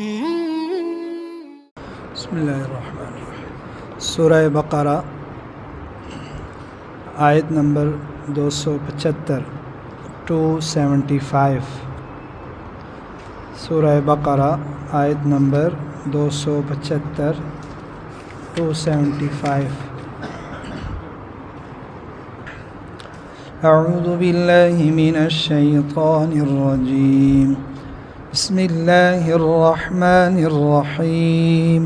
بسم اللہ الرحمن الرحیم۔ سورہ بقرہ آیت نمبر 275 275۔ سورہ بقرہ آیت نمبر 275 275۔ اعوذ باللہ من الشیطان الرجیم، بسم اللہ الرحمن الرحیم۔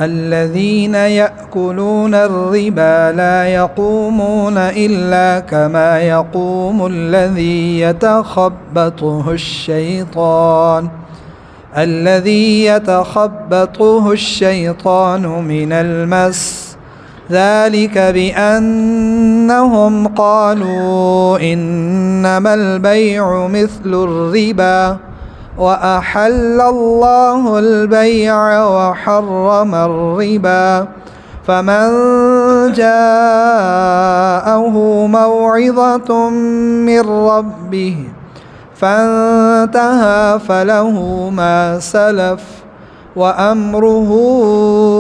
الذين يأكلون الربا لا يقومون إلا كما يقوم الذي يتخبطه الشيطان من المس، ذلك بأنهم قالوا إنما البيع مثل الربا وأحل الله البيع وحرم الربا، فمن جاءه موعظة من ربه فانتهى فله ما سلف وأمره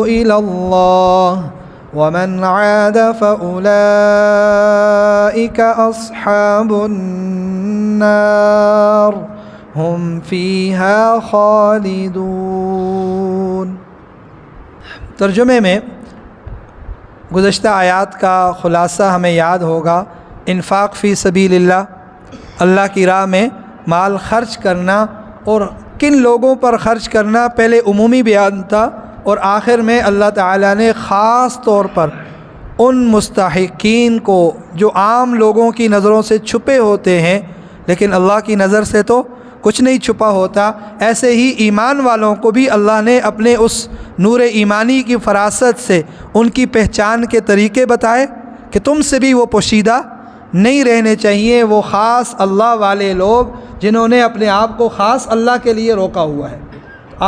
إلى الله ومن عاد فأولئك أصحاب النار ہم فیہا خالدون۔ ترجمے میں گزشتہ آیات کا خلاصہ ہمیں یاد ہوگا۔ انفاق فی سبیل اللہ، اللہ کی راہ میں مال خرچ کرنا، اور کن لوگوں پر خرچ کرنا پہلے عمومی بیان تھا، اور آخر میں اللہ تعالیٰ نے خاص طور پر ان مستحقین کو جو عام لوگوں کی نظروں سے چھپے ہوتے ہیں لیکن اللہ کی نظر سے تو کچھ نہیں چھپا ہوتا، ایسے ہی ایمان والوں کو بھی اللہ نے اپنے اس نور ایمانی کی فراست سے ان کی پہچان کے طریقے بتائے کہ تم سے بھی وہ پوشیدہ نہیں رہنے چاہیے، وہ خاص اللہ والے لوگ جنہوں نے اپنے آپ کو خاص اللہ کے لیے روکا ہوا ہے۔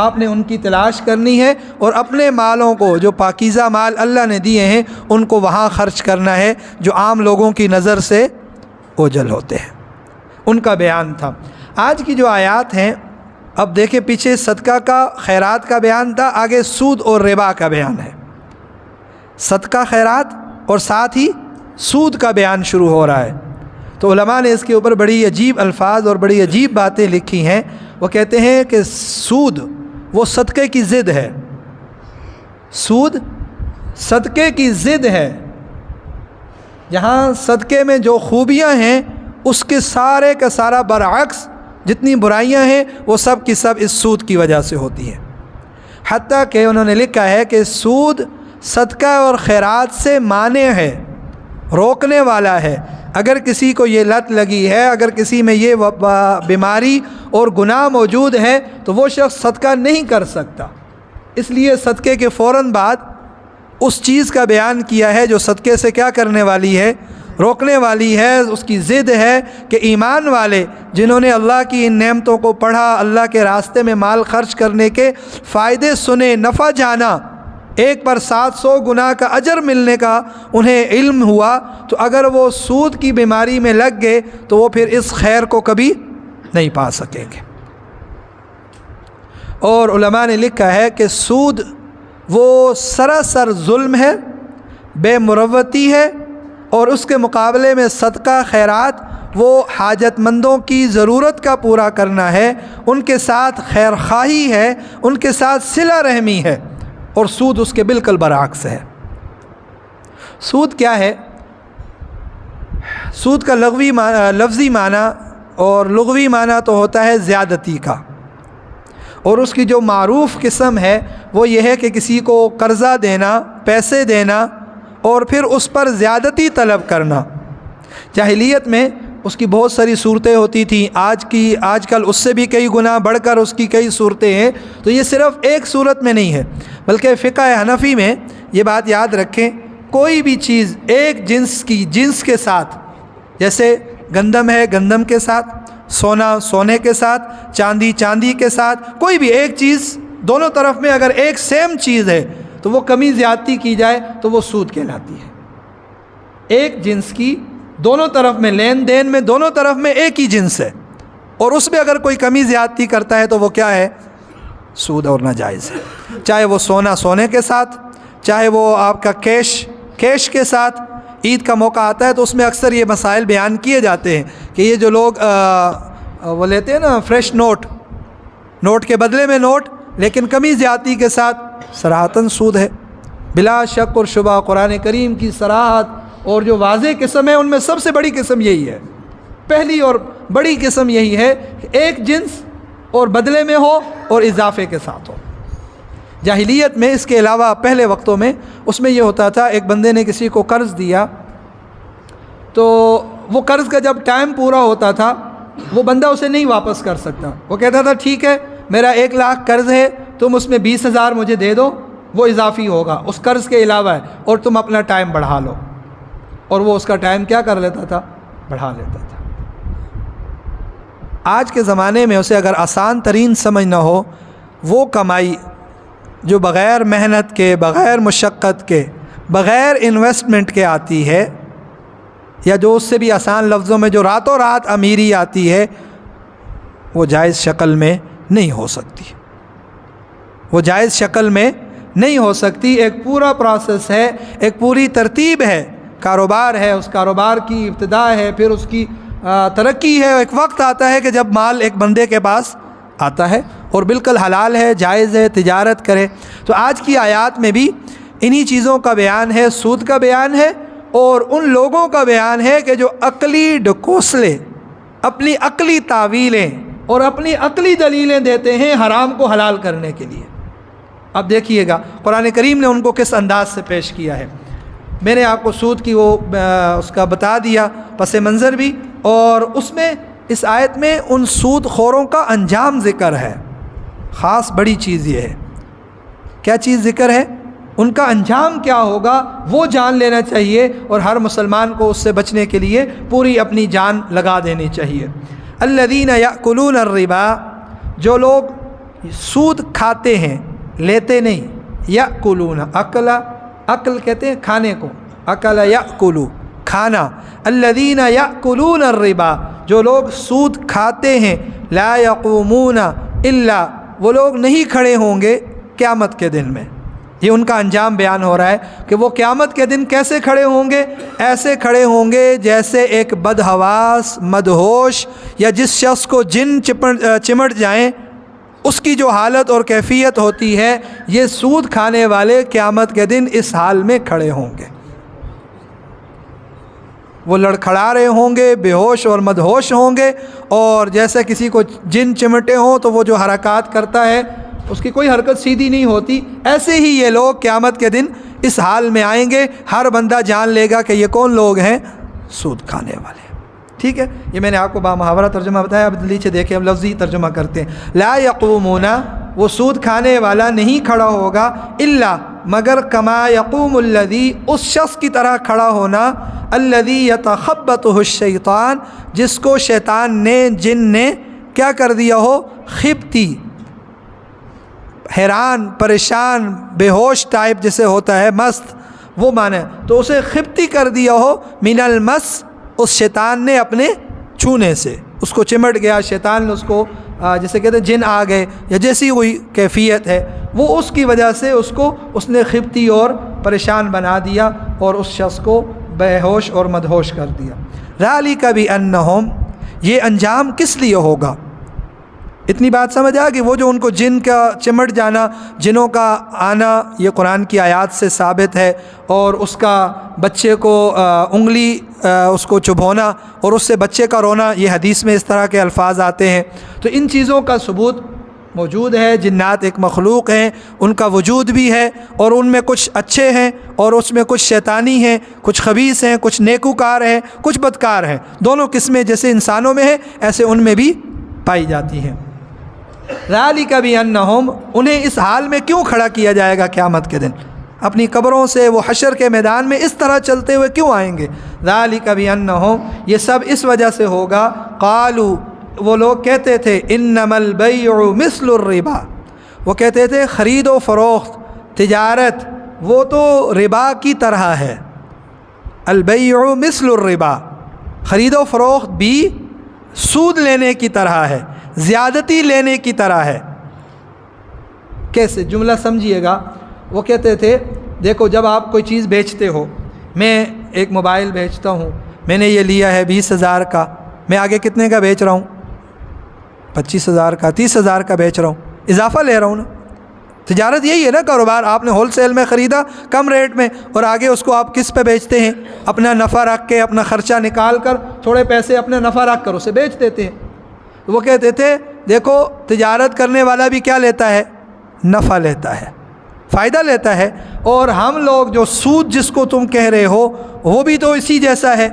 آپ نے ان کی تلاش کرنی ہے اور اپنے مالوں کو، جو پاکیزہ مال اللہ نے دیے ہیں، ان کو وہاں خرچ کرنا ہے جو عام لوگوں کی نظر سے اوجھل ہوتے ہیں۔ ان کا بیان تھا۔ آج کی جو آیات ہیں، اب دیکھیں پیچھے صدقہ کا، خیرات کا بیان تھا، آگے سود اور ربا کا بیان ہے۔ صدقہ، خیرات اور ساتھ ہی سود کا بیان شروع ہو رہا ہے۔ تو علماء نے اس کے اوپر بڑی عجیب الفاظ اور بڑی عجیب باتیں لکھی ہیں۔ وہ کہتے ہیں کہ سود وہ صدقے کی ضد ہے، سود صدقے کی ضد ہے۔ جہاں صدقے میں جو خوبیاں ہیں اس کے سارے کا سارا برعکس جتنی برائیاں ہیں وہ سب کی سب اس سود کی وجہ سے ہوتی ہیں۔ حتیٰ کہ انہوں نے لکھا ہے کہ سود صدقہ اور خیرات سے مانع ہے، روکنے والا ہے۔ اگر کسی کو یہ لت لگی ہے، اگر کسی میں یہ بیماری اور گناہ موجود ہے تو وہ شخص صدقہ نہیں کر سکتا۔ اس لیے صدقے کے فوراً بعد اس چیز کا بیان کیا ہے جو صدقے سے کیا کرنے والی ہے، روکنے والی ہے۔ اس کی ضد ہے کہ ایمان والے جنہوں نے اللہ کی ان نعمتوں کو پڑھا، اللہ کے راستے میں مال خرچ کرنے کے فائدے سنے، نفع جانا، ایک پر 700 گنا کا اجر ملنے کا انہیں علم ہوا، تو اگر وہ سود کی بیماری میں لگ گئے تو وہ پھر اس خیر کو کبھی نہیں پا سکیں گے۔ اور علماء نے لکھا ہے کہ سود وہ سراسر ظلم ہے، بے مروتی ہے، اور اس کے مقابلے میں صدقہ، خیرات وہ حاجت مندوں کی ضرورت کا پورا کرنا ہے، ان کے ساتھ خیر خواہی ہے، ان کے ساتھ صلہ رحمی ہے، اور سود اس کے بالکل برعکس ہے۔ سود کیا ہے؟ سود کا لفظی معنی اور لغوی معنی تو ہوتا ہے زیادتی کا، اور اس کی جو معروف قسم ہے وہ یہ ہے کہ کسی کو قرضہ دینا، پیسے دینا اور پھر اس پر زیادتی طلب کرنا۔ جاہلیت میں اس کی بہت ساری صورتیں ہوتی تھیں، آج کل اس سے بھی کئی گنا بڑھ کر اس کی کئی صورتیں ہیں۔ تو یہ صرف ایک صورت میں نہیں ہے، بلکہ فقہ حنفی میں یہ بات یاد رکھیں، کوئی بھی چیز ایک جنس کے ساتھ، جیسے گندم ہے گندم کے ساتھ، سونا سونے کے ساتھ، چاندی چاندی کے ساتھ، کوئی بھی ایک چیز دونوں طرف میں اگر ایک سیم چیز ہے تو وہ کمی زیادتی کی جائے تو وہ سود کہلاتی ہے۔ ایک جنس کی دونوں طرف میں لین دین میں دونوں طرف میں ایک ہی جنس ہے، اور اس میں اگر کوئی کمی زیادتی کرتا ہے تو وہ کیا ہے؟ سود اور ناجائز ہے، چاہے وہ سونے کے ساتھ، چاہے وہ آپ کا کیش کے ساتھ۔ عید کا موقع آتا ہے تو اس میں اکثر یہ مسائل بیان کیے جاتے ہیں کہ یہ جو لوگ وہ لیتے ہیں نا فریش نوٹ کے بدلے میں نوٹ، لیکن کمی زیادتی کے ساتھ، صراحتاً سود ہے بلا شک اور شبہ۔ قرآن کریم کی صراحت اور جو واضح قسم ہے ان میں سب سے بڑی قسم یہی ہے، پہلی اور بڑی قسم یہی ہے کہ ایک جنس اور بدلے میں ہو اور اضافے کے ساتھ ہو۔ جاہلیت میں اس کے علاوہ پہلے وقتوں میں اس میں یہ ہوتا تھا، ایک بندے نے کسی کو قرض دیا تو وہ قرض کا جب ٹائم پورا ہوتا تھا وہ بندہ اسے نہیں واپس کر سکتا۔ وہ کہتا تھا ٹھیک ہے میرا 1 لاکھ قرض ہے، تم اس میں 20,000 مجھے دے دو، وہ اضافی ہوگا، اس قرض کے علاوہ ہے، اور تم اپنا ٹائم بڑھا لو۔ اور وہ اس کا ٹائم کیا کر لیتا تھا؟ بڑھا لیتا تھا۔ آج کے زمانے میں اسے اگر آسان ترین سمجھ نہ ہو، وہ کمائی جو بغیر محنت کے، بغیر مشقت کے، بغیر انویسٹمنٹ کے آتی ہے، یا جو اس سے بھی آسان لفظوں میں جو راتوں رات امیری آتی ہے، وہ جائز شکل میں نہیں ہو سکتی، وہ جائز شکل میں نہیں ہو سکتی۔ ایک پورا پروسیس ہے، ایک پوری ترتیب ہے، کاروبار ہے، اس کاروبار کی ابتدا ہے، پھر اس کی ترقی ہے۔ ایک وقت آتا ہے کہ جب مال ایک بندے کے پاس آتا ہے اور بالکل حلال ہے، جائز ہے، تجارت کرے۔ تو آج کی آیات میں بھی انہی چیزوں کا بیان ہے، سود کا بیان ہے، اور ان لوگوں کا بیان ہے کہ جو عقلی ڈکوسلے، اپنی عقلی تعویلیں اور اپنی عقلی دلیلیں دیتے ہیں حرام کو حلال کرنے کے لیے۔ اب دیکھیے گا قرآن کریم نے ان کو کس انداز سے پیش کیا ہے۔ میں نے آپ کو سود کی اس کا بتا دیا پس منظر بھی، اور اس میں اس آیت میں ان سود خوروں کا انجام ذکر ہے۔ خاص بڑی چیز یہ ہے، کیا چیز ذکر ہے؟ ان کا انجام کیا ہوگا وہ جان لینا چاہیے، اور ہر مسلمان کو اس سے بچنے کے لیے پوری اپنی جان لگا دینی چاہیے۔ الذین یأکلون الربا، جو لوگ سود کھاتے ہیں، لیتے نہیں۔ یأکلون، عقل کہتے ہیں کھانے کو، اکل یأکلو، کھانا۔ الذین یأکلون الربا، جو لوگ سود کھاتے ہیں، لا یقومون الا، وہ لوگ نہیں کھڑے ہوں گے قیامت کے دن میں۔ یہ ان کا انجام بیان ہو رہا ہے کہ وہ قیامت کے دن کیسے کھڑے ہوں گے؟ ایسے کھڑے ہوں گے جیسے ایک بدحواس، مدہوش، یا جس شخص کو جن چمٹ جائیں اس کی جو حالت اور کیفیت ہوتی ہے، یہ سود کھانے والے قیامت کے دن اس حال میں کھڑے ہوں گے۔ وہ لڑکھڑا رہے ہوں گے، بے ہوش اور مدہوش ہوں گے، اور جیسے کسی کو جن چمٹے ہوں تو وہ جو حرکات کرتا ہے اس کی کوئی حرکت سیدھی نہیں ہوتی، ایسے ہی یہ لوگ قیامت کے دن اس حال میں آئیں گے۔ ہر بندہ جان لے گا کہ یہ کون لوگ ہیں؟ سود کھانے والے۔ ٹھیک ہے، یہ میں نے آپ کو بامحاورہ ترجمہ بتایا، اب نیچے دیکھیں ہم لفظی ترجمہ کرتے ہیں۔ لا یقومون، وہ سود کھانے والا نہیں کھڑا ہوگا، الا، مگر، کما یقوم الذی، اس شخص کی طرح کھڑا ہونا، الذی یتخبطہ الشیطان، جس کو شیطان نے، جن نے کیا کر دیا ہو؟ خبتی، حیران، پریشان، بے ہوش ٹائپ جسے ہوتا ہے، مست، وہ معنی، تو اسے خبتی کر دیا ہو، من المس، اس شیطان نے اپنے چھونے سے، اس کو چمٹ گیا شیطان نے، اس کو جسے کہتے ہیں جن آ گئے، یا جیسی کوئی کیفیت ہے، وہ اس کی وجہ سے اس نے خبتی اور پریشان بنا دیا، اور اس شخص کو بے ہوش اور مدہوش کر دیا۔ ذالک بانہم، یہ انجام کس لیے ہوگا؟ اتنی بات سمجھ آ کہ وہ جو ان کو جن کا چمٹ جانا، جنوں کا آنا، یہ قرآن کی آیات سے ثابت ہے، اور اس کا بچے کو انگلی اس کو چبھونا اور اس سے بچے کا رونا، یہ حدیث میں اس طرح کے الفاظ آتے ہیں۔ تو ان چیزوں کا ثبوت موجود ہے، جنات ایک مخلوق ہیں، ان کا وجود بھی ہے، اور ان میں کچھ اچھے ہیں اور اس میں کچھ شیطانی ہیں، کچھ خبیث ہیں، کچھ نیکوکار ہیں، کچھ بدکار ہیں، دونوں قسمیں جیسے انسانوں میں ہیں ایسے ان میں بھی پائی جاتی ہیں۔ ذالک بانہم، انہیں اس حال میں کیوں کھڑا کیا جائے گا قیامت کے دن؟ اپنی قبروں سے وہ حشر کے میدان میں اس طرح چلتے ہوئے کیوں آئیں گے؟ ذالک بانہم، یہ سب اس وجہ سے ہوگا، قالوا، وہ لوگ کہتے تھے، انما البیع مثل الربا، وہ کہتے تھے خرید و فروخت، تجارت، وہ تو ربا کی طرح ہے۔ البیع مثل الربا، خرید و فروخت بھی سود لینے کی طرح ہے، زیادتی لینے کی طرح ہے۔ کیسے؟ جملہ سمجھیے گا. وہ کہتے تھے دیکھو جب آپ کوئی چیز بیچتے ہو، میں ایک موبائل بیچتا ہوں، میں نے یہ لیا ہے 20,000 کا، میں آگے کتنے کا بیچ رہا ہوں؟ 25,000 کا، 30,000 کا بیچ رہا ہوں، اضافہ لے رہا ہوں نا. تجارت یہی ہے نا، کاروبار. آپ نے ہول سیل میں خریدا کم ریٹ میں، اور آگے اس کو آپ کس پہ بیچتے ہیں؟ اپنا نفع رکھ کے، اپنا خرچہ نکال کر، تھوڑے پیسے اپنا نفع رکھ کر اسے بیچ دیتے ہیں. وہ کہتے تھے دیکھو تجارت کرنے والا بھی کیا لیتا ہے؟ نفع لیتا ہے، فائدہ لیتا ہے. اور ہم لوگ جو سود جس کو تم کہہ رہے ہو وہ بھی تو اسی جیسا ہے.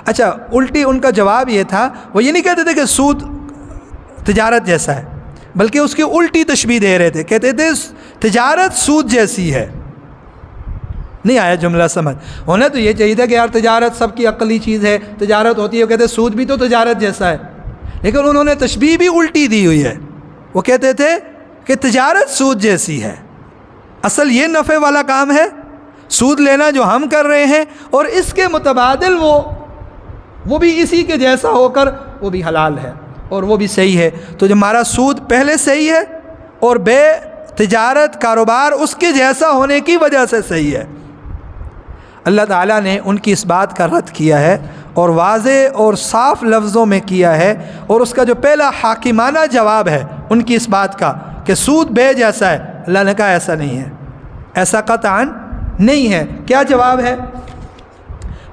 اچھا، الٹی ان کا جواب یہ تھا، وہ یہ نہیں کہتے تھے کہ سود تجارت جیسا ہے، بلکہ اس کی الٹی تشبیہ دے رہے تھے. کہتے تھے تجارت سود جیسی ہے. نہیں آیا جملہ سمجھ؟ ہونا تو یہ چاہیے تھا کہ یار تجارت سب کی عقلی چیز ہے، تجارت ہوتی ہے. وہ کہتے سود بھی تو تجارت جیسا ہے، لیکن انہوں نے تشبیہ بھی الٹی دی ہوئی ہے. وہ کہتے تھے کہ تجارت سود جیسی ہے، اصل یہ نفع والا کام ہے سود لینا جو ہم کر رہے ہیں، اور اس کے متبادل وہ بھی اسی کے جیسا ہو کر وہ بھی حلال ہے اور وہ بھی صحیح ہے. تو جو ہمارا سود پہلے صحیح ہے اور بے تجارت کاروبار اس کے جیسا ہونے کی وجہ سے صحیح ہے. اللہ تعالیٰ نے ان کی اس بات کا رد کیا ہے اور واضح اور صاف لفظوں میں کیا ہے. اور اس کا جو پہلا حاکمانہ جواب ہے ان کی اس بات کا کہ سود بے جیسا ہے، اللہ نے کہا ایسا نہیں ہے، ایسا قطعاً نہیں ہے. کیا جواب ہے؟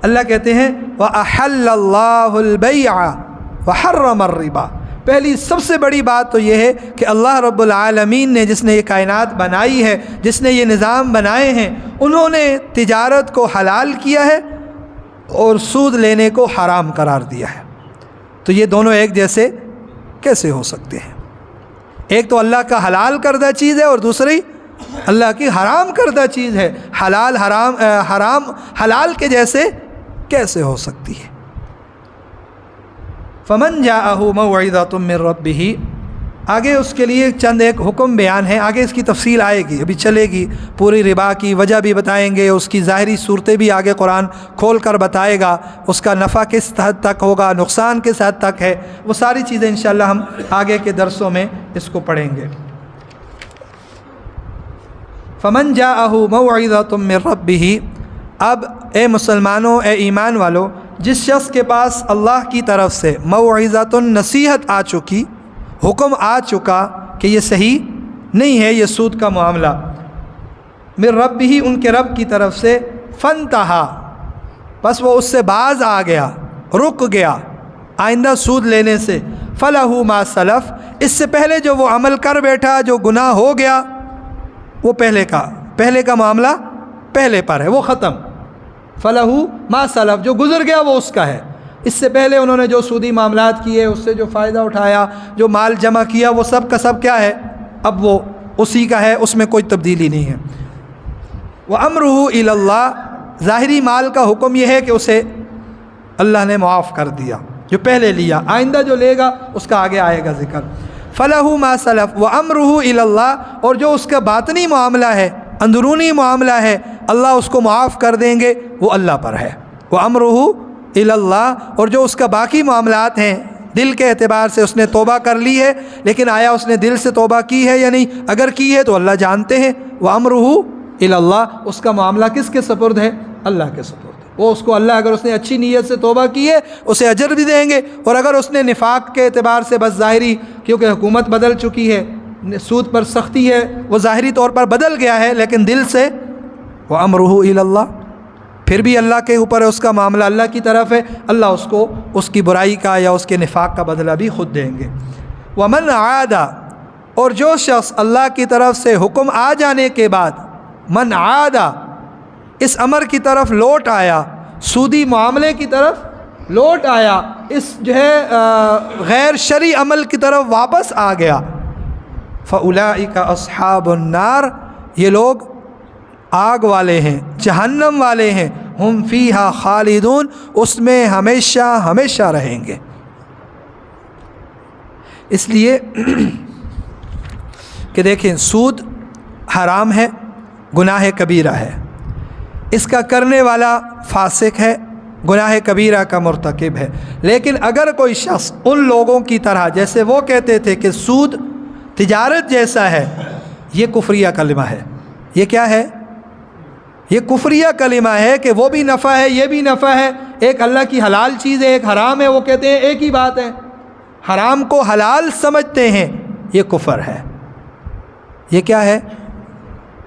اللہ کہتے ہیں وَأَحَلَّ اللَّهُ الْبَيْعَ وَحَرَّمَ الرِّبَا. پہلی سب سے بڑی بات تو یہ ہے کہ اللہ رب العالمین نے، جس نے یہ کائنات بنائی ہے، جس نے یہ نظام بنائے ہیں، انہوں نے تجارت کو حلال کیا ہے اور سود لینے کو حرام قرار دیا ہے. تو یہ دونوں ایک جیسے کیسے ہو سکتے ہیں؟ ایک تو اللہ کا حلال کردہ چیز ہے اور دوسری اللہ کی حرام کردہ چیز ہے. حلال حرام حلال کے جیسے کیسے ہو سکتی ہے؟ فمن جاءہ موعظۃ من ربہ. آگے اس کے لیے چند ایک حکم بیان ہے، آگے اس کی تفصیل آئے گی، ابھی چلے گی. پوری ربا کی وجہ بھی بتائیں گے، اس کی ظاہری صورتیں بھی آگے قرآن کھول کر بتائے گا، اس کا نفع کس حد تک ہوگا، نقصان کس حد تک ہے، وہ ساری چیزیں انشاءاللہ ہم آگے کے درسوں میں اس کو پڑھیں گے. فمن جاءہ موعظۃ من ربہ. اب اے مسلمانوں، اے ایمان والو، جس شخص کے پاس اللہ کی طرف سے موعظۃ نصیحت آ چکی، حکم آ چکا کہ یہ صحیح نہیں ہے یہ سود کا معاملہ، من ربہ ان کے رب کی طرف سے، فانتہا بس وہ اس سے باز آ گیا، رک گیا آئندہ سود لینے سے، فلہ ما سلف اس سے پہلے جو وہ عمل کر بیٹھا، جو گناہ ہو گیا، وہ پہلے کا معاملہ پہلے پر ہے، وہ ختم. فلہ ما سلف جو گزر گیا وہ اس کا ہے. اس سے پہلے انہوں نے جو سودی معاملات کیے، اس سے جو فائدہ اٹھایا، جو مال جمع کیا، وہ سب کا سب کیا ہے؟ اب وہ اسی کا ہے، اس میں کوئی تبدیلی نہیں ہے. وَأَمْرُهُ إِلَى اللَّهِ ظاہری مال کا حکم یہ ہے کہ اسے اللہ نے معاف کر دیا جو پہلے لیا، آئندہ جو لے گا اس کا آگے آئے گا ذکر. فَلَهُ مَا سَلَفَ وَأَمْرُهُ إِلَى اللَّهِ اور جو اس کا باطنی معاملہ ہے، اندرونی معاملہ ہے، اللہ اس کو معاف کر دیں گے، وہ اللہ پر ہے. وَأَمْرُهُ إِلَى اللَّهِ اور جو اس کا باقی معاملات ہیں، دل کے اعتبار سے اس نے توبہ کر لی ہے، لیکن آیا اس نے دل سے توبہ کی ہے یا نہیں؟ اگر کی ہے تو اللہ جانتے ہیں. وَأَمْرُهُ إِلَى اللَّهِ اس کا معاملہ کس کے سپرد ہے؟ اللہ کے سپرد. وہ اس کو اللہ، اگر اس نے اچھی نیت سے توبہ کی ہے اسے اجر بھی دیں گے، اور اگر اس نے نفاق کے اعتبار سے بس ظاہری، کیونکہ حکومت بدل چکی ہے، سود پر سختی ہے، وہ ظاہری طور پر بدل گیا ہے، لیکن دل سے وَأَمْرُهُ إِلَى اللَّهِ پھر بھی اللہ کے اوپر ہے، اس کا معاملہ اللہ کی طرف ہے، اللہ اس کو اس کی برائی کا یا اس کے نفاق کا بدلہ بھی خود دیں گے. وَمَنْ عَادَ اور جو شخص اللہ کی طرف سے حکم آ جانے کے بعد، من عاد اس امر کی طرف لوٹ آیا، سودی معاملے کی طرف لوٹ آیا، اس جو ہے غیر شرعی عمل کی طرف واپس آ گیا، فَأُولَئِكَ أَصْحَابُ النَّارِ یہ لوگ آگ والے ہیں، جہنم والے ہیں، ہم فیہا خالدون اس میں ہمیشہ ہمیشہ رہیں گے. اس لیے کہ دیکھیں سود حرام ہے، گناہ کبیرہ ہے، اس کا کرنے والا فاسق ہے، گناہ کبیرہ کا مرتکب ہے. لیکن اگر کوئی شخص ان لوگوں کی طرح، جیسے وہ کہتے تھے کہ سود تجارت جیسا ہے، یہ کفریہ کلمہ ہے۔ یہ کیا ہے؟ یہ کفریہ کلمہ ہے کہ وہ بھی نفع ہے، یہ بھی نفع ہے، ایک اللہ کی حلال چیز ہے، ایک حرام ہے، وہ کہتے ہیں ایک ہی بات ہے، حرام کو حلال سمجھتے ہیں، یہ کفر ہے۔ یہ کیا ہے؟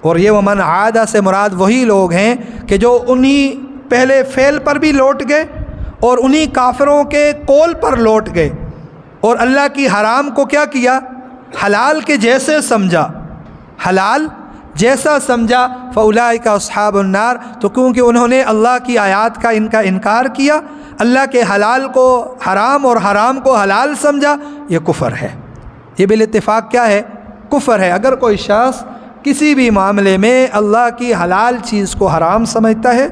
اور یہ ومن عادہ سے مراد وہی لوگ ہیں کہ جو انہی پہلے فعل پر بھی لوٹ گئے اور انہی کافروں کے قول پر لوٹ گئے اور اللہ کی حرام کو کیا کیا؟ حلال کے جیسے سمجھا، حلال جیسا سمجھا۔ فَأُولَٰئِكَ أَصْحَابُ النَّارِ، تو کیونکہ انہوں نے اللہ کی آیات کا ان کا انکار کیا، اللہ کے حلال کو حرام اور حرام کو حلال سمجھا، یہ کفر ہے۔ یہ بالاتفاق کیا ہے؟ کفر ہے۔ اگر کوئی شخص کسی بھی معاملے میں اللہ کی حلال چیز کو حرام سمجھتا ہے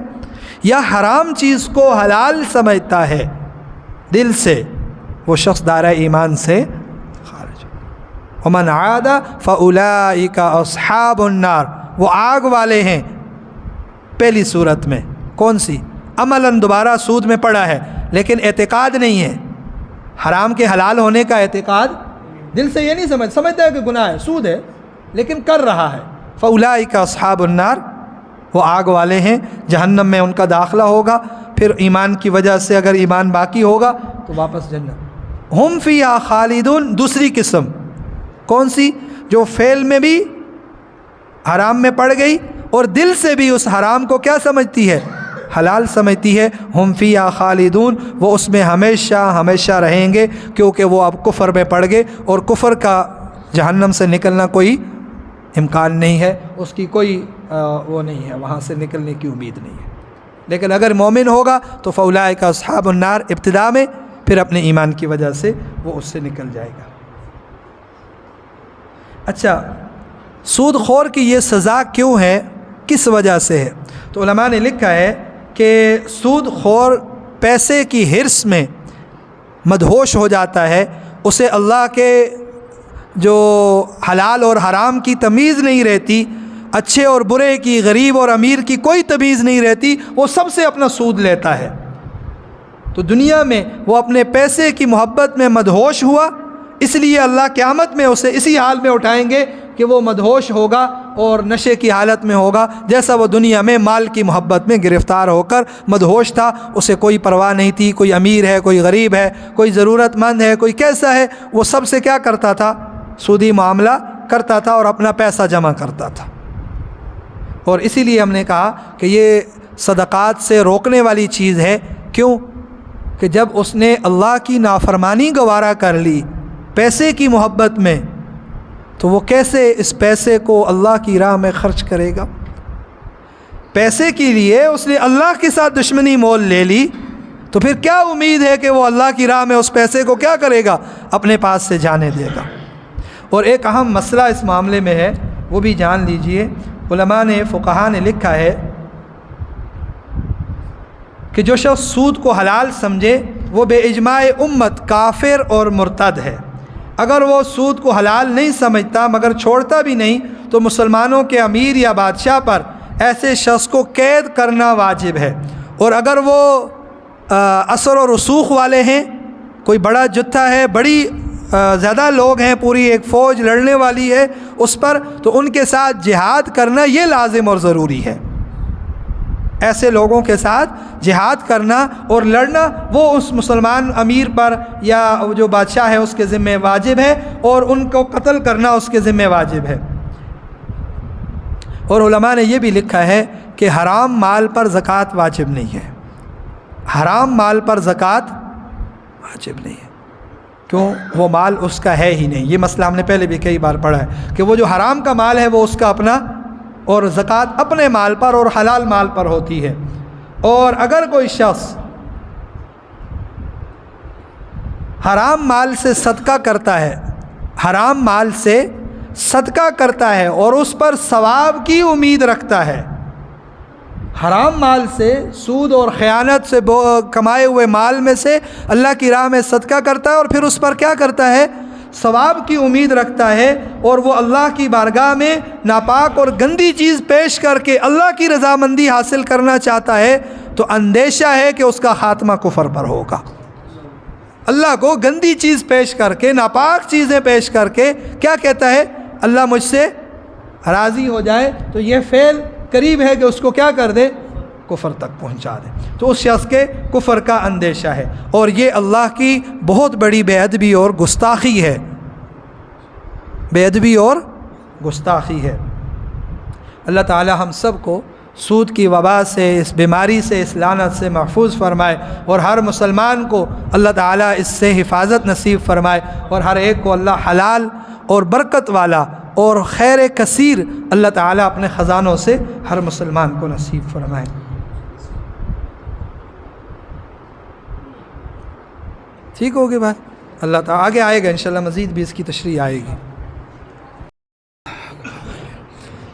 یا حرام چیز کو حلال سمجھتا ہے دل سے، وہ شخص دائرہ ایمان سے خارج ہے۔ وَمَنْ عَادَ فَأُولَٰئِكَ أَصْحَابُ النَّارِ، وہ آگ والے ہیں۔ پہلی صورت میں کون سی؟ عملاً دوبارہ سود میں پڑا ہے لیکن اعتقاد نہیں ہے، حرام کے حلال ہونے کا اعتقاد دل سے یہ نہیں سمجھتا ہے کہ گناہ ہے، سود ہے، لیکن کر رہا ہے۔ فَأُولَٰئِكَ أَصْحَابُ النَّارِ، وہ آگ والے ہیں، جہنم میں ان کا داخلہ ہوگا، پھر ایمان کی وجہ سے اگر ایمان باقی ہوگا تو واپس جنت۔ ہم فیہا خالدون، دوسری قسم کون سی؟ جو فعل میں بھی حرام میں پڑ گئی اور دل سے بھی اس حرام کو کیا سمجھتی ہے؟ حلال سمجھتی ہے۔ ہم فیہا خالدون، وہ اس میں ہمیشہ ہمیشہ رہیں گے، کیونکہ وہ اب کفر میں پڑ گئے اور کفر کا جہنم سے نکلنا کوئی امکان نہیں ہے، اس کی کوئی وہ نہیں ہے، وہاں سے نکلنے کی امید نہیں ہے۔ لیکن اگر مومن ہوگا تو فَأُولَٰئِكَ أَصْحَابُ النَّارِ ابتدا میں، پھر اپنے ایمان کی وجہ سے وہ اس سے نکل جائے گا۔ اچھا، سود خور کی یہ سزا کیوں ہے، کس وجہ سے ہے؟ تو علماء نے لکھا ہے کہ سود خور پیسے کی حرص میں مدہوش ہو جاتا ہے، اسے اللہ کے جو حلال اور حرام کی تمیز نہیں رہتی، اچھے اور برے کی، غریب اور امیر کی کوئی تمیز نہیں رہتی، وہ سب سے اپنا سود لیتا ہے۔ تو دنیا میں وہ اپنے پیسے کی محبت میں مدہوش ہوا، اس لیے اللہ قیامت میں اسے اسی حال میں اٹھائیں گے کہ وہ مدہوش ہوگا اور نشے کی حالت میں ہوگا، جیسا وہ دنیا میں مال کی محبت میں گرفتار ہو کر مدہوش تھا، اسے کوئی پرواہ نہیں تھی، کوئی امیر ہے، کوئی غریب ہے، کوئی ضرورت مند ہے، کوئی کیسا ہے، وہ سب سے کیا کرتا تھا؟ سودی معاملہ کرتا تھا اور اپنا پیسہ جمع کرتا تھا۔ اور اسی لیے ہم نے کہا کہ یہ صدقات سے روکنے والی چیز ہے۔ کیوں؟ کہ جب اس نے اللہ کی نافرمانی گوارا کر لی پیسے کی محبت میں، تو وہ کیسے اس پیسے کو اللہ کی راہ میں خرچ کرے گا؟ پیسے کے لیے اس نے اللہ کے ساتھ دشمنی مول لے لی، تو پھر کیا امید ہے کہ وہ اللہ کی راہ میں اس پیسے کو کیا کرے گا؟ اپنے پاس سے جانے دے گا۔ اور ایک اہم مسئلہ اس معاملے میں ہے، وہ بھی جان لیجئے۔ علماء نے، فقہاء نے لکھا ہے کہ جو شخص سود کو حلال سمجھے وہ بے اجماع امت کافر اور مرتد ہے۔ اگر وہ سود کو حلال نہیں سمجھتا مگر چھوڑتا بھی نہیں تو مسلمانوں کے امیر یا بادشاہ پر ایسے شخص کو قید کرنا واجب ہے۔ اور اگر وہ اثر و رسوخ والے ہیں، کوئی بڑا جتھا ہے، بڑی زیادہ لوگ ہیں، پوری ایک فوج لڑنے والی ہے اس پر، تو ان کے ساتھ جہاد کرنا یہ لازم اور ضروری ہے۔ ایسے لوگوں کے ساتھ جہاد کرنا اور لڑنا وہ اس مسلمان امیر پر یا جو بادشاہ ہے اس کے ذمہ واجب ہے، اور ان کو قتل کرنا اس کے ذمہ واجب ہے۔ اور علماء نے یہ بھی لکھا ہے کہ حرام مال پر زکوٰۃ واجب نہیں ہے، حرام مال پر زکوٰۃ واجب نہیں ہے۔ کیوں؟ وہ مال اس کا ہے ہی نہیں۔ یہ مسئلہ ہم نے پہلے بھی کئی بار پڑھا ہے کہ وہ جو حرام کا مال ہے وہ اس کا اپنا، اور زکوٰۃ اپنے مال پر اور حلال مال پر ہوتی ہے۔ اور اگر کوئی شخص حرام مال سے صدقہ کرتا ہے، حرام مال سے صدقہ کرتا ہے اور اس پر ثواب کی امید رکھتا ہے، حرام مال سے، سود اور خیانت سے کمائے ہوئے مال میں سے اللہ کی راہ میں صدقہ کرتا ہے اور پھر اس پر کیا کرتا ہے؟ ثواب کی امید رکھتا ہے، اور وہ اللہ کی بارگاہ میں ناپاک اور گندی چیز پیش کر کے اللہ کی رضامندی حاصل کرنا چاہتا ہے، تو اندیشہ ہے کہ اس کا خاتمہ کفر پر ہوگا۔ اللہ کو گندی چیز پیش کر کے، ناپاک چیزیں پیش کر کے کیا کہتا ہے؟ اللہ مجھ سے راضی ہو جائے تو یہ فعل قریب ہے کہ اس کو کیا کر دے؟ کفر تک پہنچا دے۔ تو اس شخص کے کفر کا اندیشہ ہے، اور یہ اللہ کی بہت بڑی بے ادبی اور گستاخی ہے، بے ادبی اور گستاخی ہے۔ اللہ تعالی ہم سب کو سود کی وبا سے، اس بیماری سے، اس لعنت سے محفوظ فرمائے، اور ہر مسلمان کو اللہ تعالی اس سے حفاظت نصیب فرمائے، اور ہر ایک کو اللہ حلال اور برکت والا اور خیر کثیر اللہ تعالی اپنے خزانوں سے ہر مسلمان کو نصیب فرمائے۔ ٹھیک ہوگی بات؟ اللہ تعالی آگے آئے گا انشاءاللہ، مزید بھی اس کی تشریح آئے گی۔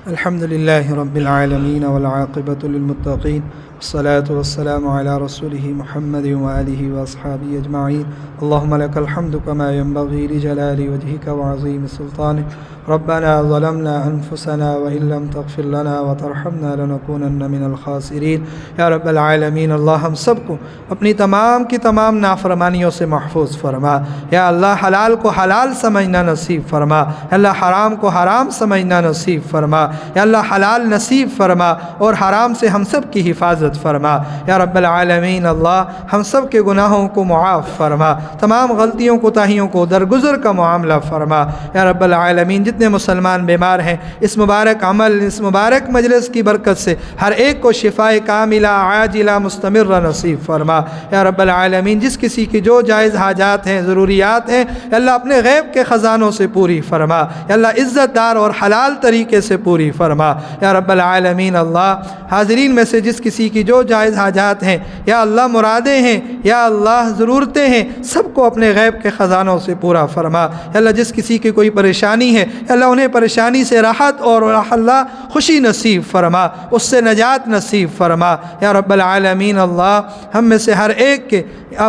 الحمد للہ رب العالمین والعاقبۃ للمتقین، والصلاة والسلام علی رسولہ محمد وآلہ واصحابہ اجمعین۔ اللہم لک الحمد کما ینبغی لجلال وجہک وعظیم سلطانک۔ ربنا ظلمنا انفسنا وان لم تغفر لنا وترحمنا لنکونن من الخاسرین۔ یا رب العالمین، اللہ ہم سب کو اپنی تمام کی تمام نافرمانیوں سے محفوظ فرما۔ یا اللہ حلال کو حلال سمجھنا نصیب فرما، یا اللہ حرام کو حرام سمجھنا نصیب فرما، یا اللہ حلال نصیب فرما اور حرام سے ہم سب کی حفاظت فرما۔ یا رب العالمین، اللہ ہم سب کے گناہوں کو معاف فرما، تمام غلطیوں کوتاہیوں کو درگزر کا معاملہ فرما۔ یا رب العالمین، جتنے مسلمان بیمار ہیں اس مبارک عمل، اس مبارک مجلس کی برکت سے ہر ایک کو شفائے کاملہ عاجلہ مستمرہ نصیب فرما۔ یا رب العالمین، جس کسی کی جو جائز حاجات ہیں، ضروریات ہیں، یا اللہ اپنے غیب کے خزانوں سے پوری فرما، یا اللہ عزت دار اور حلال طریقے سے پوری فرما۔ یا رب العالمین، اللہ حاضرین میں سے جس کسی کی جو جائز حاجات ہیں، یا اللہ مرادیں ہیں، یا اللہ ضرورتیں ہیں، سب کو اپنے غیب کے خزانوں سے پورا فرما۔ یا اللہ جس کسی کی کوئی پریشانی ہے، یا اللہ انہیں پریشانی سے راحت اور اللہ خوشی نصیب فرما، اس سے نجات نصیب فرما۔ یا رب العالمین، اللہ ہم میں سے ہر ایک کے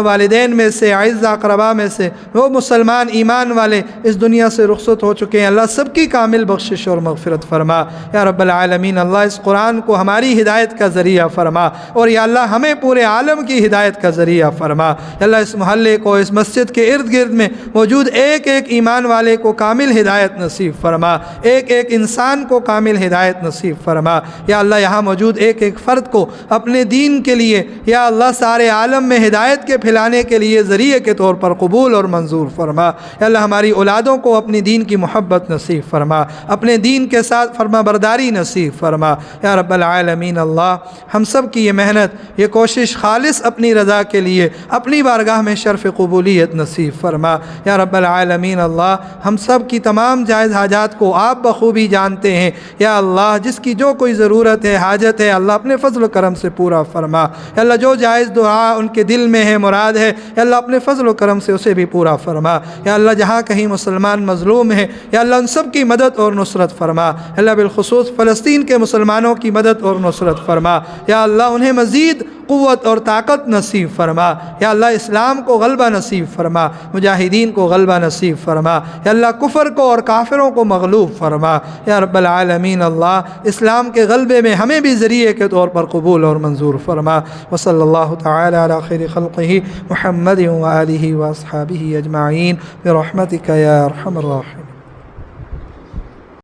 والدین میں سے، اعزاء اقرباء میں سے وہ مسلمان ایمان والے اس دنیا سے رخصت ہو چکے ہیں، اللہ سب کی کامل بخشش اور مغفرت فرما۔ یا رب العالمین، اللہ اس قرآن کو ہماری ہدایت کا ذریعہ فرما، اور یا اللہ ہمیں پورے عالم کی ہدایت کا ذریعہ فرما۔ یا اللہ اس محلے کو، اس مسجد کے ارد گرد میں موجود ایک ایک ایمان والے کو کامل ہدایت نصیب فرما، ایک ایک انسان کو کامل ہدایت نصیب فرما۔ یا اللہ یہاں موجود ایک ایک فرد کو اپنے دین کے لیے، یا اللہ سارے عالم میں ہدایت کے پھیلانے کے لیے ذریعے کے طور پر قبول اور منظور فرما۔ یا اللہ ہماری اولادوں کو اپنی دین کی محبت نصیب فرما، اپنے دین کے ساتھ فرما برداری نصیب فرما۔ یا رب العالمین، اللہ ہم سب کی یہ محنت، یہ کوشش خالص اپنی رضا کے لیے اپنی بارگاہ میں شرف قبولیت نصیب فرما۔ یا رب العالمین، اللہ ہم سب کی تمام جائز حاجات کو آپ بخوبی جانتے ہیں، یا اللہ جس کی جو کوئی ضرورت ہے، حاجت ہے، اللہ اپنے فضل و کرم سے پورا فرما۔ یا اللہ جو جائز دعا ان کے دل میں ہے، مراد ہے، یا اللہ اپنے فضل و کرم سے اسے بھی پورا فرما۔ یا اللہ جہاں کہیں مسلمان مظلوم ہیں، یا اللہ ان سب کی مدد اور نصرت فرما۔ یا اللہ بالخصوص فلسطین کے مسلمانوں کی مدد اور نصرت فرما۔ یا اللہ انہیں مزید قوت اور طاقت نصیب فرما۔ یا اللہ اسلام کو غلبہ نصیب فرما، مجاہدین کو غلبہ نصیب فرما۔ یا اللہ کفر کو اور کافروں کو مغلوب فرما۔ یا رب العالمین، اللہ اسلام کے غلبے میں ہمیں بھی ذریعے کے طور پر قبول اور منظور فرما۔ وصلی اللہ تعالی علی خیر خلقہ محمد وآلہ واصحابہ اجمعین برحمتک یا ارحم الراحمین۔